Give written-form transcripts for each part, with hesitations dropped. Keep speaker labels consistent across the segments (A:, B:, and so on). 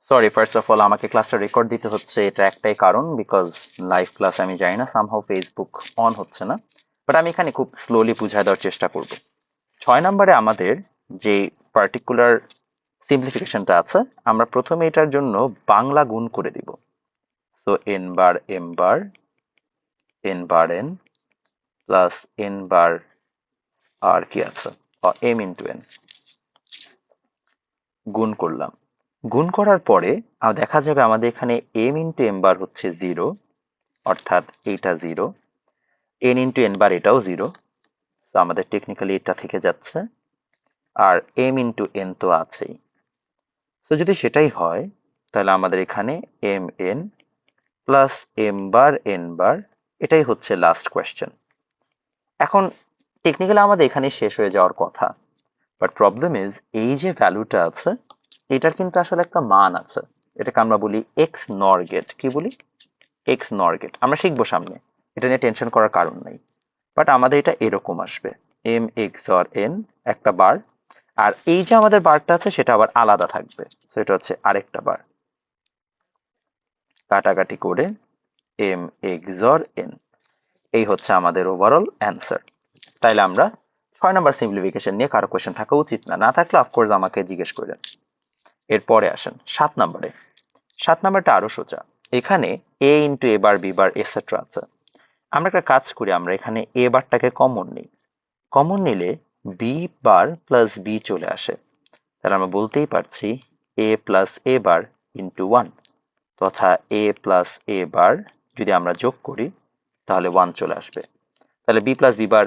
A: Sorry, first of all আমাকে ক্লাসটা record দিতে হচ্ছে, এটা একটাই কারণ, বিকজ লাইভ ক্লাস আমি জানি না, সামহাউ ফেসবুক অন হচ্ছে না। বাট আমি এখানে খুব স্লোলি বুঝায় দেওয়ার চেষ্টা করব। 6 নম্বরে আমাদের যে পার্টিকুলার সিম্পলিফিকেশনটা আছে, আমরা প্রথমে এটার জন্য বাংলা গুণ করে দিব। সো এন বার এম বার এন বার এন প্লাস এন বার আর কি আছে এম ইন্টু এন গুণ করলাম। গুণ করার পরে দেখা যাবে আমাদের এখানে এম ইন্টু এম বার হচ্ছে 0, অর্থাৎ এইটা 0, এন ইন্টু এন বার এটাও 0, তো আমাদের টেকনিক্যালি এটা থেকে যাচ্ছে। আর এম ইন্টু এন তো আছেই। তো যদি সেটাই হয়, তাহলে আমাদের এখানে এম এন প্লাস এম বার এন বার, এটাই হচ্ছে লাস্ট কোয়েশ্চেন। এখন টেকনিক্যালি আমাদের এখানেই শেষ হয়ে যাওয়ার কথা, বাট প্রবলেম ইজ এই যে ভ্যালুটা আছে, এটার কিন্তু আসলে একটা মান আছে। এটাকে আমরা বলি এক্স নর গেট। কি বলি? এক্স নর গেট। আমরা শিখবো সামনে, এটা নিয়ে টেনশন করার কারণ নাই। বাট আমাদের এটা এরকম আসবে, এম এক্স অর এন একটা বার, আর এই যে আমাদের বারটা আছে সেটা আবার আলাদা থাকবে, সেটা হচ্ছে আরেকটা বার। কাটাকাটি করে এম এক্স অর এন, এই হচ্ছে আমাদের ওভারঅল অ্যান্সার। তাইলে আমরা 6 নম্বর সিম্পলিফিকেশন নিয়ে কারো কোয়েশ্চেন থাকা উচিত না, না থাকলে অফকোর্স আমাকে জিজ্ঞেস করেন। এরপরে আসেন 7 নম্বরে। 7 নম্বরটা আরো সোজা। এখানে এ into A bar B bar etcetera আছে। আমরা একটা কাজ করি, আমরা এখানে এ বারটাকে কমন নিই। কমন নিলে বি বার প্লাস বি চলে আসে। তাহলে আমরা বলতেই পারছি এ প্লাস এ বার ইন্টু 1, তথা এ প্লাস এ বার যদি আমরা যোগ করি তাহলে 1 চলে আসবে। তাহলে বি প্লাস বি বার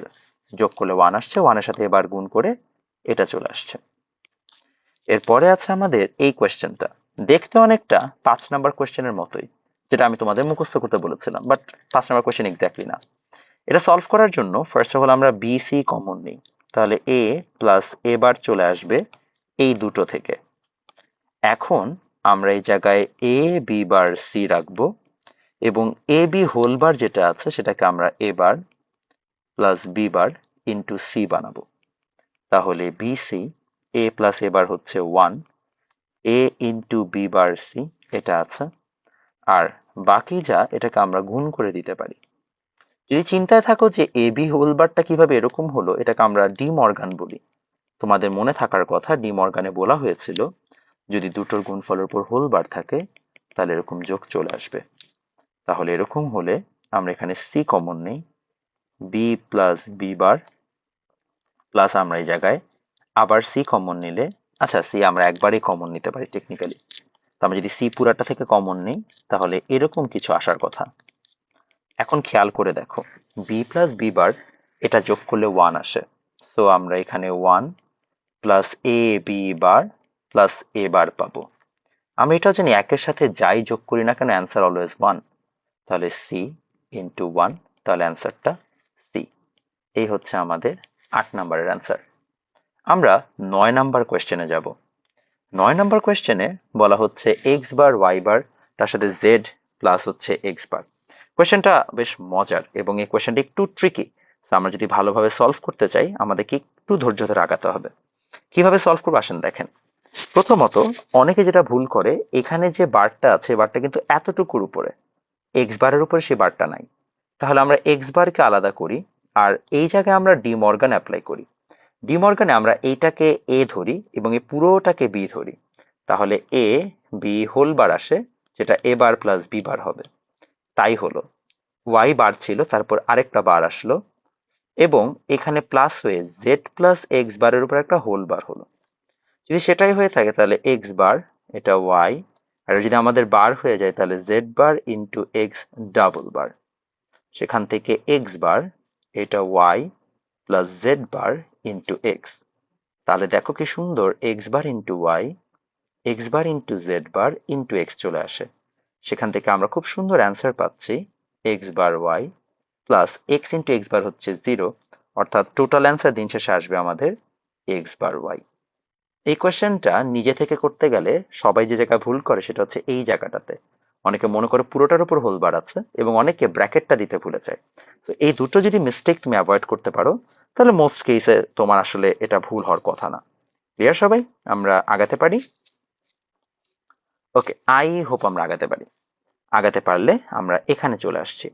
A: যোগ করলে 1 আসছে, 1 এর সাথে এবার গুণ করে এটা চলে আসছে। এরপরে আছে আমাদের এই কোয়েশ্চেনটা, দেখতে অনেকটা 5 নম্বর কোয়েশ্চেনের মতোই, যেটা আমি তোমাদের মুখস্থ করতে বলেছিলাম, বাট 5 নম্বর কোয়েশ্চেন এক্স্যাক্টলি না। এটা সলভ করার জন্য ফার্স্ট অফ অল আমরা বি সি কমন নিই। তাহলে এ প্লাস এ বার চলে আসবে এই দুটো থেকে। এখন আমরা এই জায়গায় এ বি বার সি রাখবো, এবং এ বি হোল বার যেটা আছে সেটাকে আমরা A bar plus B bar into C বানাবো। তাহলে B C, A plus A bar হচ্ছে 1, A into B bar C এটা আছে, আর বাকি যা এটাকে আমরা গুণ করে দিতে পারি। যদি চিন্তায় থাকো যে এ বি হোল বারটা কিভাবে এরকম হলো, এটাকে আমরা ডি মর্গান বলি। তোমাদের মনে থাকার কথা, ডি মর্গানে বলা হয়েছিল যদি দুটোর গুণফলের উপর হোল বার থাকে তাহলে এরকম যোগ চলে আসবে। তাহলে এরকম হলে আমরা এখানে সি কমন নেই, B plus B bar plus আমরা এই জায়গায় আবার সি কমন নিলে, আচ্ছা সি আমরা একবারই কমন নিতে পারি টেকনিক্যালি, তো আমরা যদি সি পুরাটা থেকে কমন নিই তাহলে এরকম কিছু আসার কথা। এখন খেয়াল করে দেখো, বি প্লাস বি বার এটা যোগ করলে 1 আসে, সো আমরা এখানে 1 plus A B bar plus A বার পাবো। আমরা এটাও জানি একের সাথে যাই যোগ করি না কেন অ্যান্সার অলওয়েজ 1, তাহলে সি ইন্টু 1, তাহলে অ্যান্সারটা সি। এই হচ্ছে আমাদের 8 নম্বরের অ্যান্সার। আমরা 9 নম্বর কোয়েশ্চেনে যাব। 9 নম্বর কোয়েশ্চেনে বলা হচ্ছে এক্স বার ওয়াই বার তার সাথে জেড প্লাস হচ্ছে এক্স বার। কোয়েশ্চেনটা বেশ মজার এবং এই কোয়েশ্চেনটা একটু ট্রিকি। আমরা যদি ভালোভাবে সলভ করতে চাই আমাদেরকে একটু ধৈর্য ধরে আগাতে হবে। কিভাবে সলভ করবো আসেন দেখেন। প্রথমত, অনেকে যেটা ভুল করে, এখানে যে বারটা আছে বারটা কিন্তু এতটুকুর উপরে, এক্স বারের উপরে সেই বারটা নাই। তাহলে আমরা এক্স বারকে আলাদা করি, আর এই জায়গায় আমরা ডি মর্গান অ্যাপ্লাই করি। ডি মর্গানে আমরা এইটাকে এ ধরি এবং এই পুরোটাকে বি ধরি। তাহলে এ বি হোল বার আসে, যেটা এ বার প্লাস বি বার হবে। তাই হলো, ওয়াই বার ছিল তারপর আরেকটা বার আসলো, এবং এখানে প্লাস হয়ে জেড প্লাস এক্স বারের উপর একটা হোল বার হলো। যদি সেটাই হয়ে থাকে তাহলে এক্স বার এটা ওয়াই, আর যদি আমাদের বার হয়ে যায় তাহলে Z bar into X double bar. সেখান থেকে এক্স বার এটা Y plus Z bar into X. তাহলে দেখো কি সুন্দর, X bar into Y, X bar into Z bar into X চলে আসে। সেখান থেকে আমরা খুব সুন্দর অ্যান্সার পাচ্ছি X bar Y plus X into X bar হচ্ছে 0, অর্থাৎ টোটাল অ্যান্সার দিন শেষে আসবে আমাদের এক্স বার ওয়াই। এই কোয়েশ্চেনটা নিজে থেকে করতে গেলে সবাই যে জায়গায় ভুল করে সেটা হচ্ছে এই জায়গাটাতে। অনেকে মনে করে পুরোটার উপর হোল বার আছে এবং অনেকে ব্র্যাকেটটা দিতে ভুলে যায়। তো এই দুটো যদি মিস্টেক তুমি অ্যাভয়েড করতে পারো তাহলে মোস্ট কেসে তোমার আসলে এটা ভুল হওয়ার কথা না। ক্লিয়ার সবাই? আমরা আগাতে পারি। ওকে, আই হোপ আমরা আগাতে পারি। আগাতে পারলে আমরা এখানে চলে আসছি।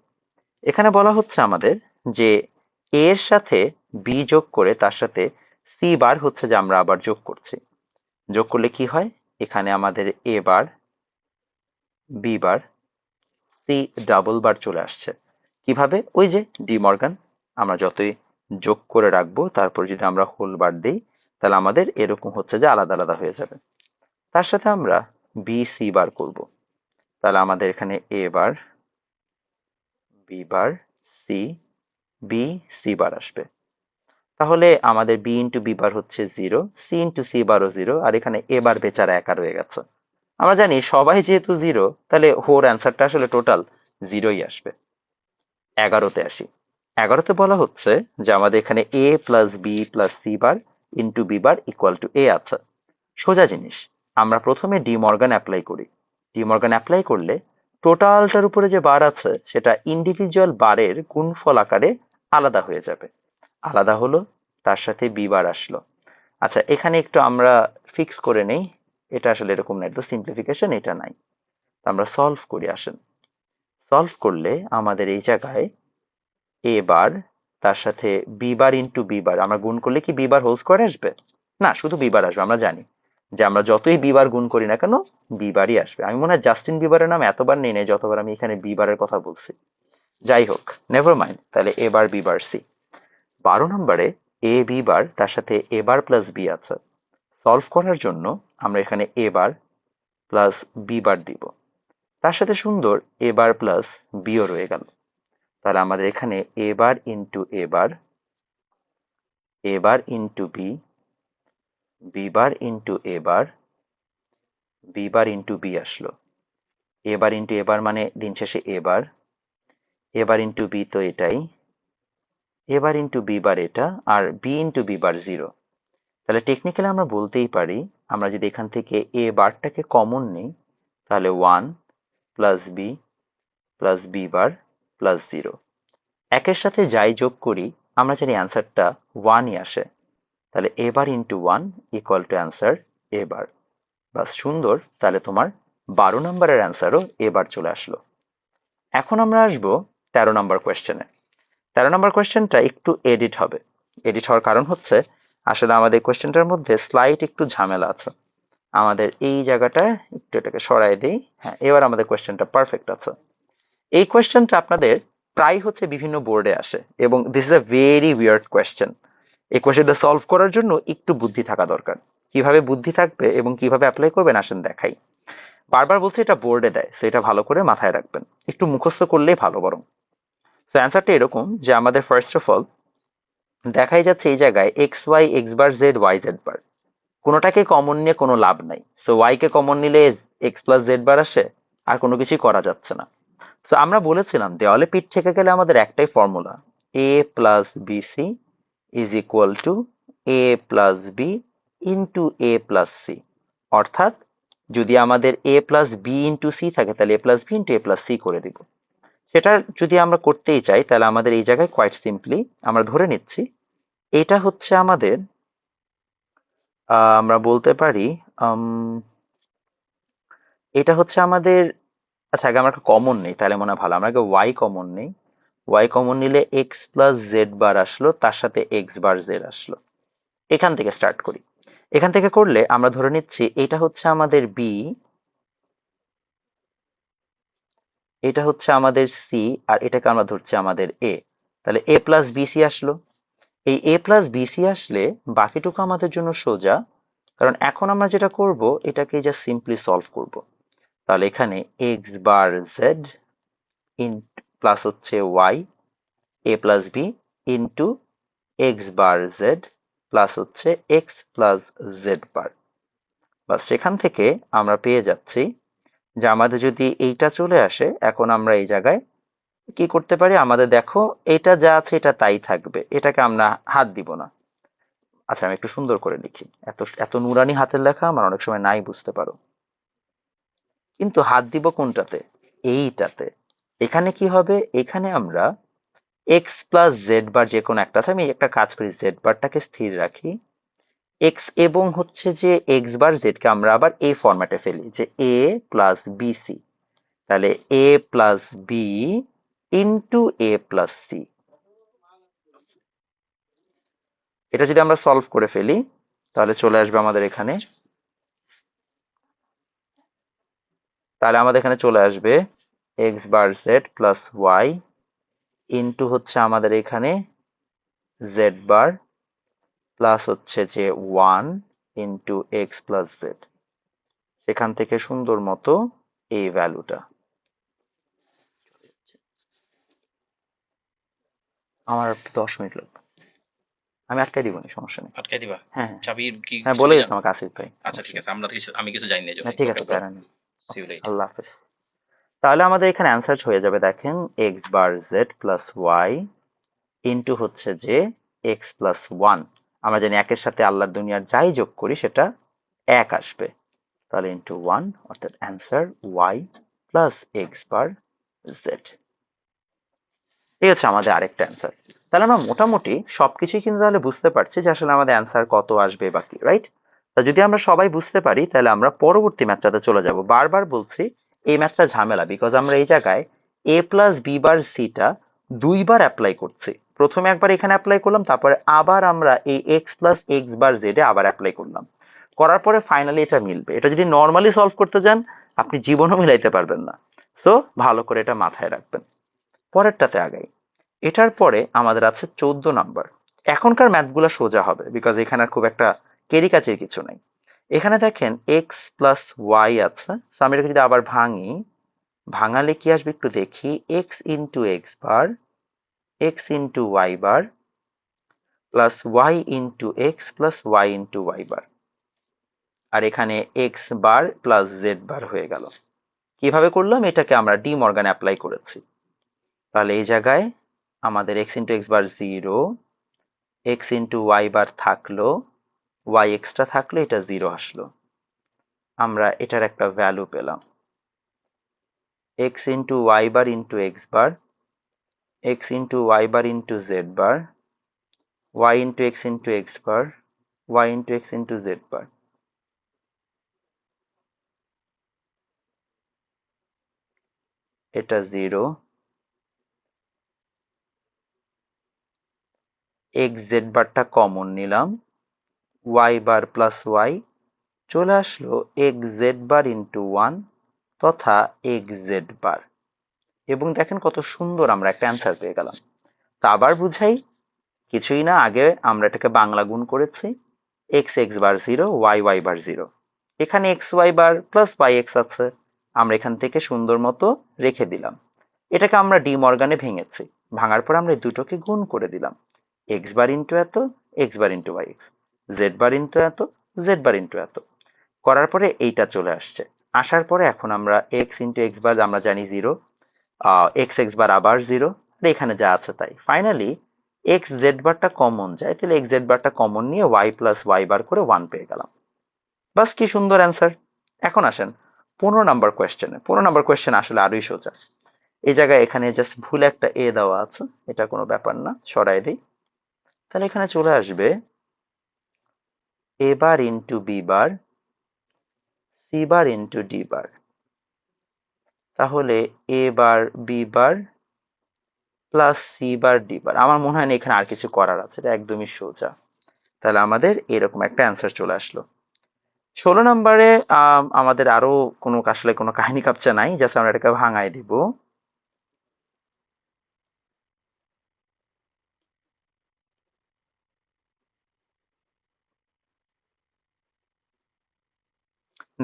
A: এখানে বলা হচ্ছে আমাদের যে এ এর সাথে বি যোগ করে তার সাথে সি বার হচ্ছে যে আমরা আবার যোগ করছি। যোগ করলে কি হয়, এখানে আমাদের A bar, B bar, C double bar চলে আসছে। কিভাবে? ওই যে ডি মর্গান, আমরা যতই যোগ করে রাখবো তারপর যদি আমরা হোল বার দিই তাহলে আমাদের এরকম হচ্ছে যে আলাদা আলাদা হয়ে যাবে। তার সাথে আমরা বি সি বার করব, তাহলে আমাদের এখানে A bar, B bar, C, B C bar আসবে। তাহলে আমাদের বি ইন্টু বি বার হচ্ছে 0, সি ইন্টু সি বারও 0, আর এখানে এ বার বেচারা একা রয়ে গেছে। আমরা জানি সবাই যেহেতু 0, তাহলে হোর অ্যান্সারটা আসলে টোটাল 0ই আসবে। 11তে আসি। 11তে বলা হচ্ছে যে আমাদের এখানে A plus B plus C bar into B bar equal to A আছে। সোজা জিনিস, আমরা প্রথমে ডি মর্গান অ্যাপ্লাই করি। ডি মর্গান অ্যাপ্লাই করলে টোটালটার উপরে যে বার আছে সেটা ইন্ডিভিজুয়াল বারের গুণফল আকারে আলাদা হয়ে যাবে। আলাদা হলো, তার সাথে বি বার আসলো। আচ্ছা, এখানে একটু আমরা ফিক্স করে নেই, এটা আসলে এরকম না, এটা সিম্পলিফিকেশন, এটা নাই। তো আমরা সলভ করি, আসেন। সলভ করলে আমাদের এই জায়গায় এ বার তার সাথে B bar into B bar আমরা গুণ করলে কি বি বার হোল স্কোয়ার আসবে? না, শুধু বি বার আসবে। আমরা জানি যে আমরা যতই বি বার গুণ করি না কেন বি বারই আসবে। আমি মনে হয় জাস্টিন বিবারের নাম এতবার নেই নাই যতবার আমি এখানে বি বারের কথা বলছি। যাই হোক, নেভার মাইন্ড, তাহলে A bar B bar C. 12 নম্বরে এ বি বার তার সাথে এ বার প্লাস বি আছে। সলভ করার জন্য আমরা এখানে এ বার প্লাস বি বার দিব, তার সাথে সুন্দর এ বার প্লাস বিও রয়ে গেল। তাহলে আমাদের এখানে A bar into A bar, A bar into B, B bar into A bar, B bar into B আসলো। এ বার ইন্টু এ বার মানে দিন শেষে এ bar, A bar into B তো এটাই, এ বার ইন্টু বি বার এটা, আর বি ইন্টু বি বার 0। তাহলে technically আমরা বলতেই পারি, আমরা যদি এখান থেকে এ বারটাকে কমন নিই তাহলে 1 plus B plus B bar plus 0। একের সাথে যাই যোগ করি আমরা জানি অ্যান্সারটা 1ই আসে। তাহলে A bar into 1 equal to answer A bar. বাস, সুন্দর, তাহলে তোমার 12 নম্বরের অ্যান্সারও এবার চলে আসলো। এখন আমরা আসবো 13 নম্বর কোয়েশ্চেনে। 13 নম্বর কোয়েশ্চেনটা একটু এডিট হবে। এডিট হওয়ার কারণ হচ্ছে আসলে আমাদের কোয়েশ্চেনটার মধ্যে স্লাইড একটু ঝামেলা আছে। আমাদের এই জায়গাটা একটু এটাকে সরাই দিই। হ্যাঁ, এবার আমাদের কোয়েশ্চেনটা পারফেক্ট আছে। এই কোয়েশ্চেনটা আপনাদের প্রায় হচ্ছে বিভিন্ন বোর্ডে আসে এবং this is a very weird question. এই কোয়েশ্চেনটা সলভ করার জন্য একটু বুদ্ধি থাকা দরকার। কিভাবে বুদ্ধি থাকবে এবং কিভাবে অ্যাপ্লাই করবেন আসেন দেখাই। বারবার বলছি এটা বোর্ডে দেয়, সো এটা ভালো করে মাথায় রাখবেন, একটু মুখস্থ করলেই ভালো বরং। সো অ্যান্সারটা এরকম যে আমাদের ফার্স্ট অফ অল দেখাই যাচ্ছে এই জায়গায় x Y, X bar Z, Y Z bar, কোনোটাকে common নিয়ে কোনো লাভ নাই। সো ওয়াই কে কমন নিলে এক্স প্লাস জেড বার আসে, আর কোনো কিছুই করা যাচ্ছে না। সো আমরা বলেছিলাম দেওয়ালে পিঠ থেকে গেলে আমাদের একটাই formula, A plus BC is equal to A plus B into A plus C. অর্থাৎ যদি আমাদের A plus B into C থাকে তাহলে A plus B into A plus C করে দিব। সেটা যদি আমরা করতেই চাই তাহলে আমাদের এই জায়গায় কোয়াইট সিম্পলি আমরা ধরে নিচ্ছি এটা হচ্ছে আমাদের আমরা বলতে পারি আম, এটা হচ্ছে আমাদের, আচ্ছা আগে আমরা কমন নেই তাহলে মনে হয় ভালো, আমরা আগে ওয়াই কমন নেই। ওয়াই কমন নিলে এক্স প্লাস জেড বার আসলো, তার সাথে এক্স বার জেড আসলো। এখান থেকে স্টার্ট করি। এখান থেকে করলে আমরা ধরে নিচ্ছি এটা হচ্ছে আমাদের বি, এটা হচ্ছে আমাদের সি, আর এটাকে আমরা ধরছি আমাদের এ। তাহলে এ প্লাস বিসি আসলো। এই এ প্লাস বিসি আসলে বাকিটুকু আমাদের জন্য সোজা, কারণ এখন আমরা যেটা করব এটাকে জাস্ট সিম্পলি সলভ করব। তাহলে এখানে X bar Z in plus হচ্ছে Y A plus B into X bar Z plus হচ্ছে এক্স প্লাস জেড বার। বাস, সেখান থেকে আমরা পেয়ে যাচ্ছি যে আমাদের যদি এইটা চলে আসে, এখন আমরা এই জায়গায় কি করতে পারি, আমাদের দেখো এটা যা আছে এটা তাই থাকবে, এটাকে আমরা হাত দিব না। আচ্ছা, আমি একটু সুন্দর করে লিখি, এত এত নুরানি হাতের লেখা আমার অনেক সময় নাই বুঝতে পারো। কিন্তু হাত দিব কোনটাতে? এইটাতে। এখানে কি হবে, এখানে আমরা এক্স প্লাস জেড বার যে কোনো একটা আছে, আমি একটা কাজ করি জেড বারটাকে স্থির রাখি, এক্স এবং হচ্ছে যে এক্স বার জেড কে আমরা আবার এই ফরম্যাটে ফেলি যে এ প্লাস বি সি, তাহলে A plus B into A plus C. এটা যদি আমরা সলভ করে ফেলি তাহলে চলে আসবে আমাদের এখানে, তাহলে আমাদের এখানে চলে আসবে x bar Z plus Y into হচ্ছে আমাদের এখানে জেড বার প্লাস হচ্ছে যে one into X plus Z. সেখান থেকে সুন্দর মতো এই ভ্যালুটা। আমার 10 মিনিট লাগবে, আমি আটকাই দিব না, সমস্যা নেই।
B: আটকাই দিবা?
A: হ্যাঁ হ্যাঁ
B: চাবির কি
A: হ্যাঁ,
B: কিছু
A: বলে
B: দিলাম?
A: দিচ্ছে আমাকে আসিফ ভাই,
B: আচ্ছা ঠিক
A: সমস্যা নেই।
B: আছে, আমি কিছু জানি না এই জন্য।
A: হ্যাঁ ঠিক
B: ওকে
A: আছে,
B: ব্রো,
A: প্যারা নেই।
B: See you
A: okay,
B: later.
A: আল্লাহ হাফেজ। তাহলে আমাদের এখানে অ্যান্সার হয়ে যাবে, দেখেন X bar Z plus Y into হচ্ছে যে এক্স প্লাস ওয়ান। আমরা জানি একের সাথে আল্লাহর দুনিয়ার যাই যোগ করি সেটা এক আসবে, তাহলে ইন্টু ওয়ান, অর্থাৎ answer Y plus x bar Z. এই হচ্ছে আমাদের আরেকটা অ্যান্সার। তাহলে আমরা মোটামুটি সবকিছুই কিন্তু তাহলে বুঝতে পারছি যে আসলে আমাদের অ্যান্সার কত আসবে বাকি, রাইট? তা যদি আমরা সবাই বুঝতে পারি তাহলে আমরা পরবর্তী ম্যাথটাতে চলে যাব। বারবার বলছি এই ম্যাথটা ঝামেলা, বিকজ আমরা এই জায়গায় এ প্লাস বি বার সিটা দুইবার অ্যাপ্লাই করছি। প্রথমে একবার এখানে অ্যাপ্লাই করলাম, তারপরে আবার আমরা এই এক্স প্লাস এক্স বার জেডে আবার অ্যাপ্লাই করলাম, করার পরে ফাইনালি এটা মিলবে। এটা যদি নর্মালি সলভ করতে যান আপনি জীবনও মিলাইতে পারবেন না। সো ভালো করে এটা মাথায় রাখবেন। পরেরটাতে আগাই। এটার পরে আমাদের আছে 14 নাম্বার। এখনকার ম্যাথগুলো সোজা হবে, বিকজ এখানে আর খুব একটা কেরিকাচির কিছু নাই। এখানে দেখেন এক্স প্লাস ওয়াই আছে, so আমি এটাকে যদি আবার ভাঙি, ভাঙালে কি আসবে একটু দেখি, X into X bar, X into Y bar plus Y into X plus Y into Y bar, আর এখানে X bar plus Z bar হয়ে গেল। কিভাবে করলাম? এটাকে আমরা ডি মর্গান অ্যাপ্লাই করেছি। তাহলে এই জায়গায় আমাদের এক্স ইন্টু এক্স বার 0, এক্স ইন্টু ওয়াই বার থাকলো, ওয়াই এক্সট্রা থাকলো, এটা 0 আসলো। আমরা এটার একটা ভ্যালু পেলাম, X into Y bar into X bar, X into Y bar into Z bar, Y into X bar, Y into X into Z bar. এটা 0, X Z বারটা কমন নিলাম, ওয়াই বার প্লাস ওয়াই, চলে আসলো X Z bar into one তথা X Z bar. এবং দেখেন কত সুন্দর আমরা একটা অ্যান্সার পেয়ে গেলাম। তা আবার বুঝাই, কিছুই না, আগে আমরা এটাকে বাংলা গুণ করেছি, x x bar 0, Y y bar 0। এখানে x Y bar plus Y x আছে, আমরা এখান থেকে সুন্দর মতো রেখে দিলাম। এটাকে আমরা ডি মর্গানে ভেঙেছি, ভাঙার পর আমরা এই দুটোকে গুণ করে দিলাম, এক্স বার ইন্টু এত, X bar into Y X, Z bar into এত, জেড বার ইন্টু এত, করার পরে এইটা চলে আসছে। আসার পরে এখন আমরা এক্স ইন্টু এক্স বার আমরা জানি 0, এক্স এক্স বার আবার 0, এখানে যা আছে তাই। ফাইনালি এক্স জেড বারটা কমন যায়, তাহলে এক্স জেড বারটা কমন নিয়ে ওয়াই প্লাস ওয়াই বার করে 1 পেয়ে গেলাম। বাস, কি সুন্দর অ্যান্সার। এখন আসেন 15 নাম্বার কোয়েশ্চেনে। 15 নাম্বার কোয়েশ্চেন আসলে আরোই সোজা। এই জায়গায় এখানে জাস্ট ভুল একটা এ দেওয়া আছে, এটা কোনো ব্যাপার না, সরাই দিই। তাহলে এখানে চলে আসবে A bar into B bar, C bar into D bar. তাহলে A bar B bar plus C bar D bar. আমার মনে হয় না এখানে আর কিছু করার আছে, এটা একদমই সোজা। তাহলে আমাদের এরকম একটা অ্যান্সার চলে আসলো। 16 নাম্বারে আমাদের আরো কোনো আসলে কোনো কাহিনী কাপচা নাই, জাস্ট আমরা এটাকে ভাঙায় দিব।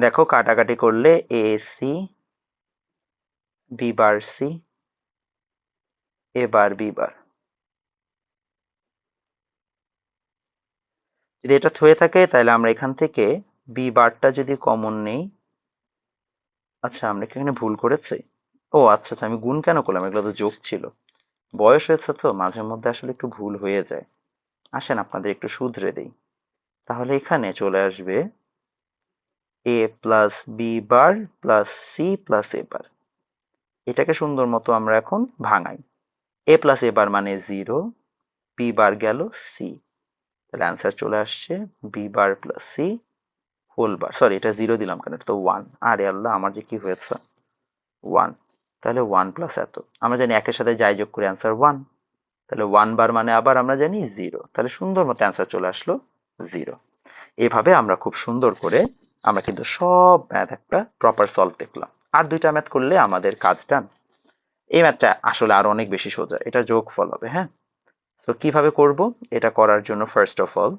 A: দেখো কাটাকাটি করলে A C, B bar C, A bar B bar. যদি এটা হয়ে থাকে তাহলে আমরা এখান থেকে বি বারটা যদি কমন নেই, আচ্ছা আমরা কি এখানে ভুল করেছি? ও আচ্ছা আচ্ছা, আমি গুণ কেন করলাম, এগুলো তো যোগ ছিল। বয়স হয়েছে তো, মাঝে মধ্যে আসলে একটু ভুল হয়ে যায়। আসেন আপনাদের একটু শুধরে দেই। তাহলে এখানে চলে আসবে A plus B bar plus C plus A bar. এটাকে সুন্দর মতো আমরা এখন ভাঙাই। এ প্লাস এ বার মানে 0, বি বার গেল সি, তাহলে অ্যান্সার চলে আসছে B bar plus C whole bar. Sorry, এটা জিরো দিলাম কেন, এটা তো ওয়ান। আরে আল্লাহ, আমার যে কি হয়েছে, ওয়ান। তাহলে ওয়ান প্লাস এত, আমরা জানি একের সাথে যাই যোগ করে অ্যান্সার ওয়ান। তাহলে ওয়ান বার মানে আবার আমরা জানি জিরো, তাহলে সুন্দর মতো অ্যান্সার চলে আসলো জিরো। এভাবে আমরা খুব সুন্দর করে আমরা কিন্তু সব ম্যাথ একটা প্রপার সলভ দেখলাম। আর দুইটা ম্যাথ করলে আমাদের কাজ ডান। এই ম্যাথটা আসলে আরো অনেক বেশি সোজা, এটা যোগফল হবে। হ্যাঁ, তো কিভাবে করব, এটা করার জন্য ফার্স্ট অফ অল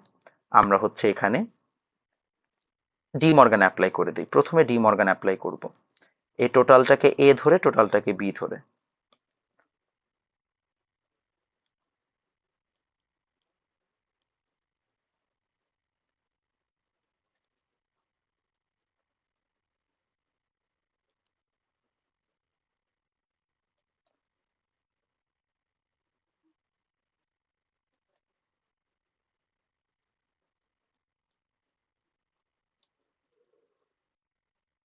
A: আমরা হচ্ছে এখানে ডি মর্গান অ্যাপ্লাই করে দিই। প্রথমে ডি মর্গান অ্যাপ্লাই করব, এই টোটালটাকে এ ধরে টোটালটাকে বি ধরে।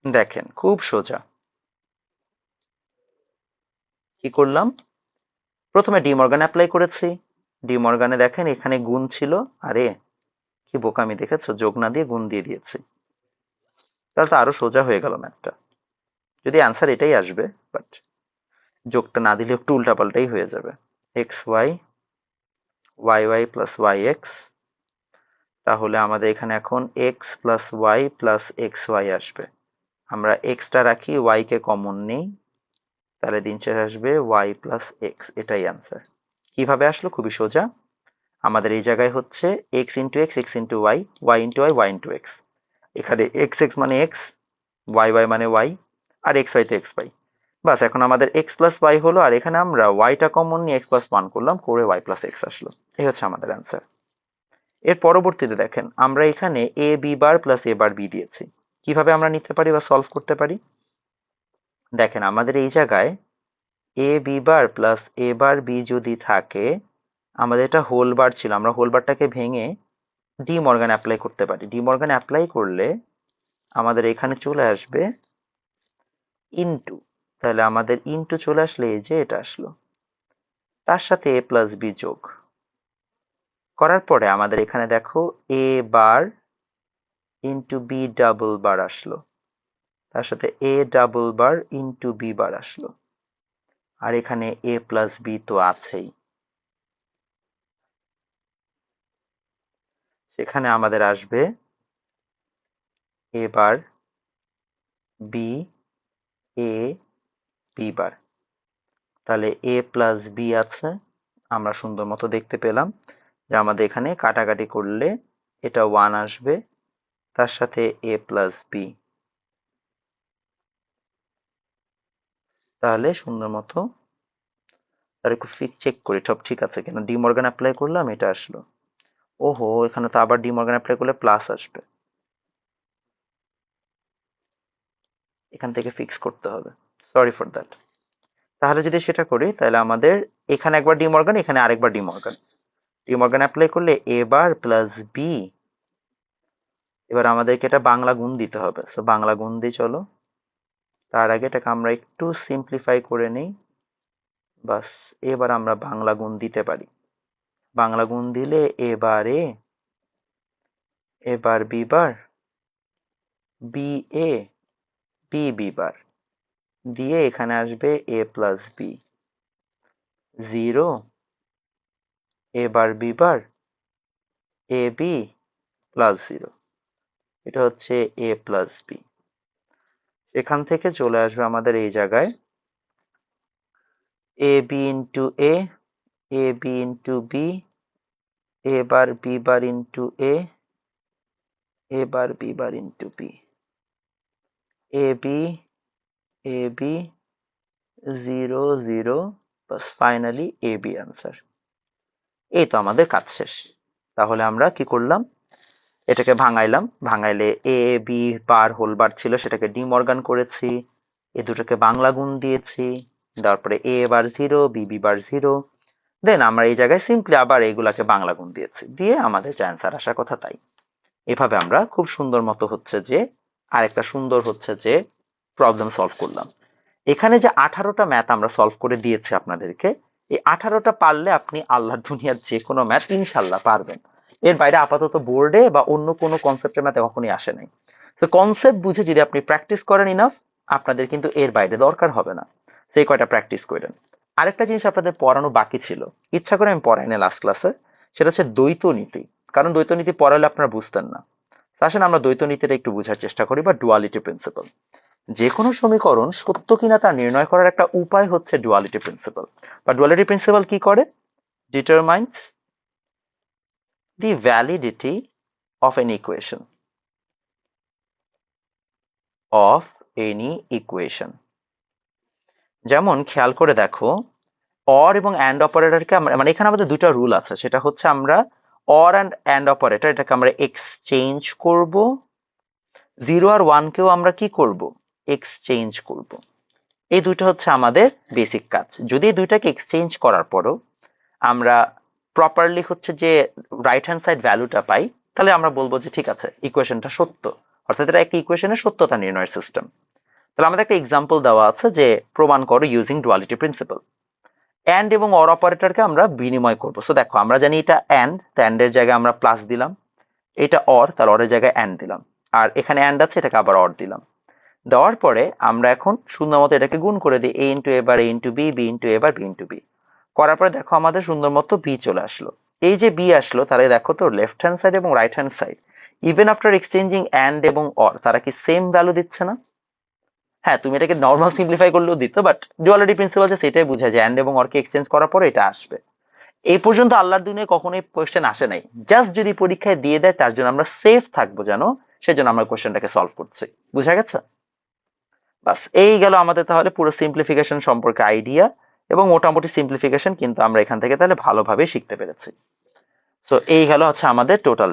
A: দেখেন খুব সোজা। কি করলাম, প্রথমে ডি মর্গান অ্যাপ্লাই করেছি। ডি মর্গানে দেখেন এখানে গুণ ছিল, আরে কি বোকামি দেখেছো, যোগ না দিয়ে গুণ দিয়ে দিয়েছি। তাহলে তো আরো সোজা হয়ে গেল ম্যাথটা, যদি অ্যান্সার এটাই আসবে, বাট যোগটা না দিলে একটু উল্টাপাল্টাই হয়ে যাবে। X Y, Y Y plus Y X, তাহলে আমাদের এখানে এখন X plus Y plus X Y আসবে। আমরা এক্সটা রাখি, ওয়াই কে কমন নেই, তাহলে দিন শেষে আসবে ওয়াই প্লাস এক্স, এটাই অ্যান্সার। কিভাবে আসলো, খুবই সোজা। আমাদের এই জায়গায় হচ্ছে X into X, X into Y, Y into Y, Y into X. এখানে এক্স এক্স মানে এক্স, ওয়াই ওয়াই মানে ওয়াই, আর এক্স ওয়াই তো এক্স ওয়াই। বাস, এখন আমাদের এক্স প্লাস ওয়াই হলো, আর এখানে আমরা ওয়াইটা কমন নিয়ে এক্স প্লাস ওয়ান করলাম, করে ওয়াই প্লাস এক্স আসলো। এই হচ্ছে আমাদের অ্যান্সার। এর পরবর্তীতে দেখেন আমরা এখানে A B bar plus A bar B দিয়েছি। কিভাবে আমরা নিতে পারি বা সলভ করতে পারি, দেখেন আমাদের এই জায়গায় A B bar plus A bar B যদি থাকে, আমাদের এটা হোল বার ছিল, আমরা হোল বারটাকে ভেঙে ডি মর্গান অ্যাপ্লাই করতে পারি। ডি মর্গান অ্যাপ্লাই করলে আমাদের এখানে চলে আসবে ইনটু, তাহলে আমাদের ইনটু চলে আসলে এই যে এটা আসলো, তার সাথে এ প্লাস বি যোগ করার পরে আমাদের এখানে দেখো A bar into B double bar আসলো, তার সাথে A double bar into B bar আসলো, আর এখানে এ প্লাস বি তো আছেই। সেখানে আমাদের আসবে A bar B A B বার, তাহলে এ প্লাস বি আছে, আমরা সুন্দর মতো দেখতে পেলাম যে আমাদের এখানে কাটাকাটি করলে এটা ওয়ান আসবে, তার সাথে এ প্লাস বি, তাহলে সুন্দর মতো আর একটু চেক করি সব ঠিক আছে কিনা। ডি মর্গান অ্যাপ্লাই করলাম, এটা আসলো। ওহো, এখানে তো আবার ডি মর্গান অ্যাপ্লাই করলে প্লাস আসবে, এখান থেকে ফিক্স করতে হবে, সরি ফর দ্যাট। তাহলে যদি সেটা করি, তাহলে আমাদের এখানে একবার ডি মর্গান, এখানে আরেকবার D Morgan. D Morgan apply করলে এ বার প্লাস বি, এবার আমাদেরকে এটা বাংলা গুণ দিতে হবে, সো বাংলা গুণ দিই চলো। তার আগে এটাকে আমরা একটু সিম্পলিফাই করে নিই, বাস। এবার আমরা বাংলা গুণ দিতে পারি। বাংলা গুণ দিলে এবারে এবার B bar B A B B বার দিয়ে এখানে আসবে এ প্লাস বি, জিরো এবার B bar A B plus zero, এটা হচ্ছে এ প্লাস বি। এখান থেকে চলে আসবে আমাদের এই জায়গায় A B into A B into B, A bar B bar into A bar B bar into B, A B A B zero zero, বাস ফাইনালি এ বি আনসার। এই তো আমাদের কাজ শেষ। তাহলে আমরা কি করলাম, এটাকে ভাঙাইলাম, ভাঙাইলে এ বি বার হোল বার ছিল, সেটাকে ডি মর্গান করেছি, এ দুটোকে বাংলা গুণ দিয়েছি, তারপরে A bar zero B B bar zero, then আমরা এই জায়গায় সিম্পলি আবার এগুলাকে বাংলা গুণ দিয়েছি, দিয়ে আমাদের যে অ্যান্সার আসার কথা তাই। এভাবে আমরা খুব সুন্দর মতো হচ্ছে যে আরেকটা সুন্দর হচ্ছে যে প্রবলেম সলভ করলাম। এখানে যে 18টা ম্যাথ আমরা সলভ করে দিয়েছি আপনাদেরকে, এই 18টা পারলে আপনি আল্লাহর দুনিয়ার যে কোনো ম্যাথ ইনশাল্লাহ পারবেন। এর বাইরে আপাতত বোর্ডে বা অন্য কোনো কনসেপ্টের ম্যাথে কখনোই আসে নাই। তো কনসেপ্ট বুঝে যদি আপনি প্র্যাকটিস করেন ইনাফ, আপনাদের কিন্তু এর বাইরে দরকার হবে না। সেই কয়টা প্র্যাকটিস করেন। আরেকটা জিনিস আপনাদের পড়ানো বাকি ছিল, ইচ্ছা করে আমি পড়াই না লাস্ট ক্লাসে, সেটা হচ্ছে দ্বৈত নীতি। কারণ দ্বৈত নীতি পড়ালে আপনারা বুঝতেন না। তো আসেন আমরা দ্বৈত নীতিটা একটু বোঝার চেষ্টা করি, বা ডুয়ালিটি প্রিন্সিপাল। যে কোনো সমীকরণ সত্য কিনা তা নির্ণয় করার একটা উপায় হচ্ছে ডুয়ালিটি প্রিন্সিপাল। বা ডুয়ালিটি প্রিন্সিপাল কি করে? Determines the validity of an equation of any equation। যেমন খেয়াল করে দেখো, অর এবং অ্যান্ড অপারেটরকে আমরা, মানে এখানে আমাদের দুটো রুল আছে, সেটা হচ্ছে আমরা অর অ্যান্ড অপারেটর এটাকে আমরা এক্সচেঞ্জ করব, 0 আর 1 কেও আমরা কি করব? এক্সচেঞ্জ করব। এই দুটো হচ্ছে আমাদের বেসিক কাজ। যদি এই দুইটাকে এক্সচেঞ্জ করার পরও আমরা প্রপারলি হচ্ছে যে রাইট হ্যান্ড সাইড ভ্যালুটা পাই, তাহলে আমরা বলবো যে ঠিক আছে, ইকুয়েশনটা সত্য। অর্থাৎ এটা একটা ইকুয়েশনের সত্যতা নির্ণয়ের সিস্টেম। তাহলে আমাদের একটা এক্সাম্পল দেওয়া আছে যে প্রমাণ করো ইউজিং ডুয়ালিটি প্রিন্সিপাল। অ্যান্ড এবং অর অপারেটরকে আমরা বিনিময় করব। সো দেখো আমরা জানি এটা অ্যান্ড, তো অ্যান্ডের জায়গায় আমরা প্লাস দিলাম। এটা অর, তাহলে অরের জায়গায় অ্যান্ড দিলাম। আর এখানে অ্যান্ড আছে, এটাকে আবার অর দিলাম। দেওয়ার পরে আমরা এখন সুন্দর মতো এটাকে গুণ করে দিই, এ into A bar A into B, B into A bar B into B. করার পরে দেখো আমাদের সুন্দর মতো বি চলে আসলো। এই যে বি আসলো, তাহলে দেখো তো লেফট হ্যান্ড সাইড এবং right hand side even after exchanging and এবং অর, তারা কি সেম ভ্যালু দিচ্ছে না? হ্যাঁ, তুমি এটাকে নর্মাল সিম্পলিফাই করলেও দিত, বাট ডুয়ালিটি প্রিন্সিপাল যে সেটাই বোঝায় যে অ্যান্ড এবং অরকে এক্সচেঞ্জ করার পরে এটা আসবে। এই পর্যন্ত আল্লাহর দুনিয়ায় কখনোই কোয়েশ্চেন আসে নাই। জাস্ট যদি পরীক্ষায় দিয়ে দেয়, তার জন্য আমরা সেফ থাকবো জানো, সেজন্য আমরা কোয়েশ্চেনটাকে সলভ করছি। বুঝা গেছে? বাস, এই গেল আমাদের তাহলে পুরো সিম্পলিফিকেশন সম্পর্কে আইডিয়া, এবং মোটামুটি সিম্পলিফিকেশন কিন্তু আমরা এখান থেকে তাহলে ভালোভাবে শিখতে পেরেছি। সো এই গেল হচ্ছে আমাদের টোটাল